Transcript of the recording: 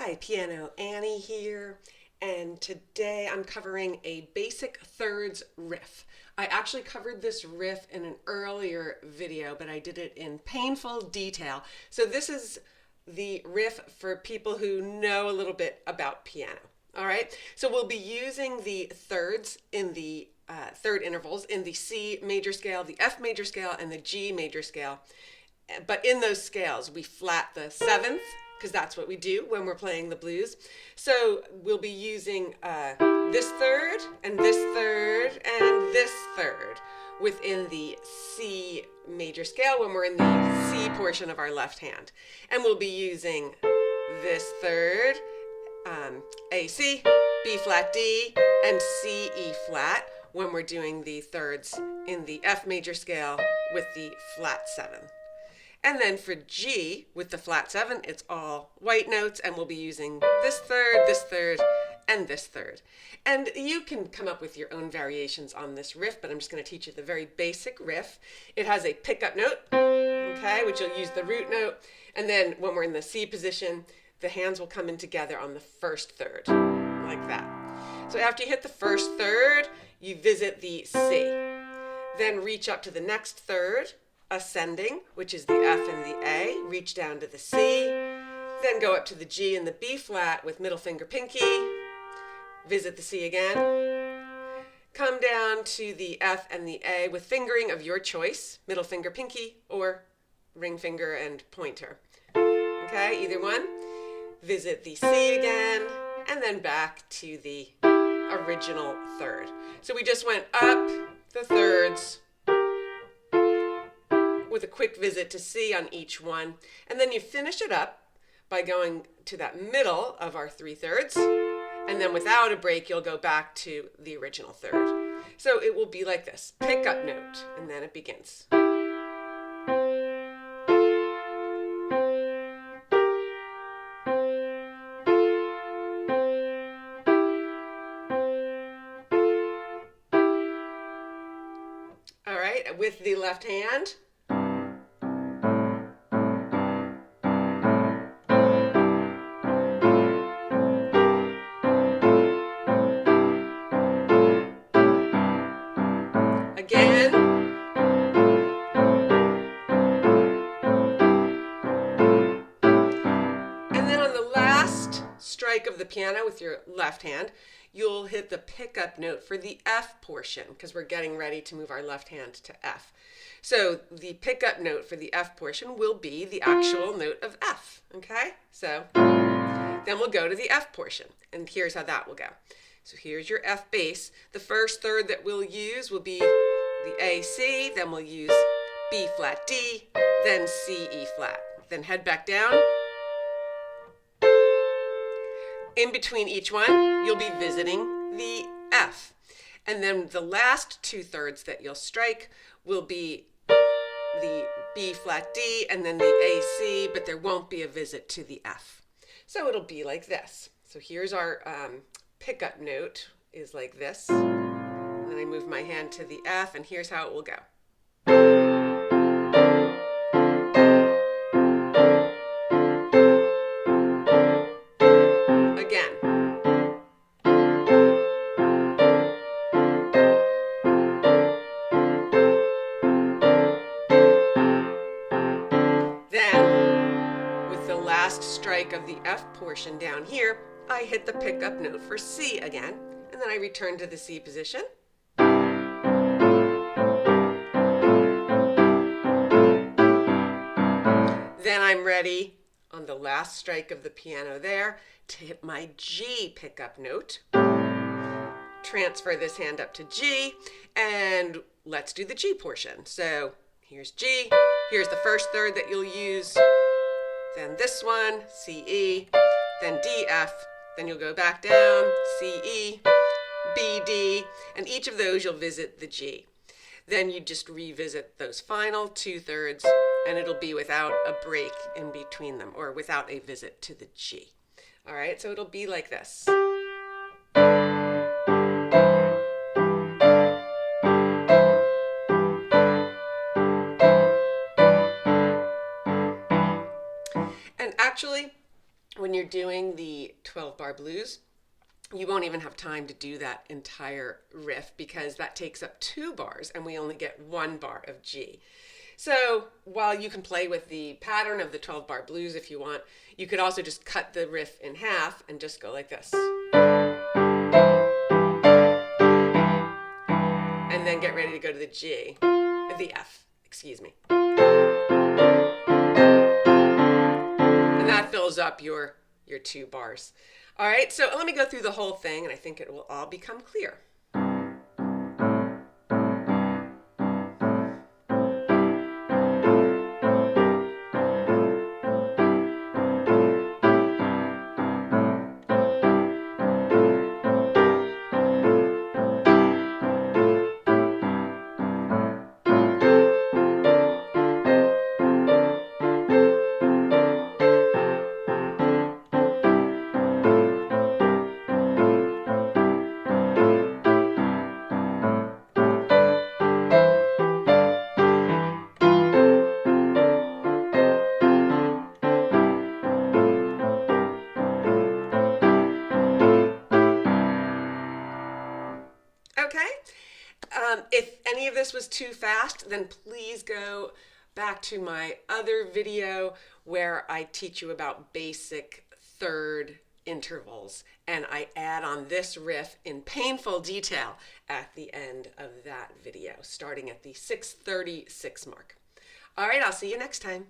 Hi, Piano Annie here, and today I'm covering a basic thirds riff. I actually covered this riff in an earlier video, but I did it in painful detail. So this is the riff for people who know a little bit about piano. All right, so we'll be using the thirds in the third intervals in the C major scale, the F major scale, and the G major scale. But in those scales, we flat the seventh, because that's what we do when we're playing the blues. So we'll be using this third, and this third, and this third within the C major scale when we're in the C portion of our left hand. And we'll be using this third, A, C, B flat, D, and C, E flat when we're doing the thirds in the F major scale with the flat seventh. And then for G, with the flat seven, it's all white notes, and we'll be using this third, and this third. And you can come up with your own variations on this riff, but I'm just going to teach you the very basic riff. It has a pickup note, okay, which you'll use the root note. And then when we're in the C position, the hands will come in together on the first third, like that. So after you hit the first third, you visit the C. Then reach up to the next third, ascending, which is the F and the A, reach down to the C, then go up to the G and the B flat with middle finger pinky, visit the C again, come down to the F and the A with fingering of your choice, middle finger pinky or ring finger and pointer. Okay, either one. Visit the C again, and then back to the original third. So we just went up the thirds, with a quick visit to C on each one. And then you finish it up by going to that middle of our three thirds. And then without a break, you'll go back to the original third. So it will be like this, pickup note, and then it begins. All right, with the left hand. Again. And then on the last strike of the piano with your left hand, you'll hit the pickup note for the F portion, because we're getting ready to move our left hand to F. So the pickup note for the F portion will be the actual note of F, okay? So then we'll go to the F portion, and here's how that will go. So here's your F bass. The first third that we'll use will be the A, C, then we'll use B flat, D, then C, E flat. Then head back down. In between each one, you'll be visiting the F. And then the last two thirds that you'll strike will be the B flat, D, and then the A, C, but there won't be a visit to the F. So it'll be like this. So here's our pickup note is like this. And then I move my hand to the F, and here's how it will go. Again. Then, with the last strike of the F portion down here, I hit the pickup note for C again, and then I return to the C position. Then I'm ready on the last strike of the piano there to hit my G pickup note. Transfer this hand up to G, and let's do the G portion. So here's G, here's the first third that you'll use, then this one, C, E, then D, F, then you'll go back down, C, E, B, D, and each of those you'll visit the G. Then you just revisit those final two thirds, and it'll be without a break in between them, or without a visit to the G. All right, so it'll be like this. And actually, when you're doing the 12 bar blues, you won't even have time to do that entire riff because that takes up 2 bars and we only get 1 bar of G. So while you can play with the pattern of the 12 bar blues if you want, you could also just cut the riff in half and just go like this. And then get ready to go to the G, the F, excuse me. And that fills up your 2 bars. All right, so let me go through the whole thing and I think it will all become clear. Okay, if any of this was too fast, then please go back to my other video where I teach you about basic third intervals and I add on this riff in painful detail at the end of that video, starting at the 6:36 mark. All right, I'll see you next time.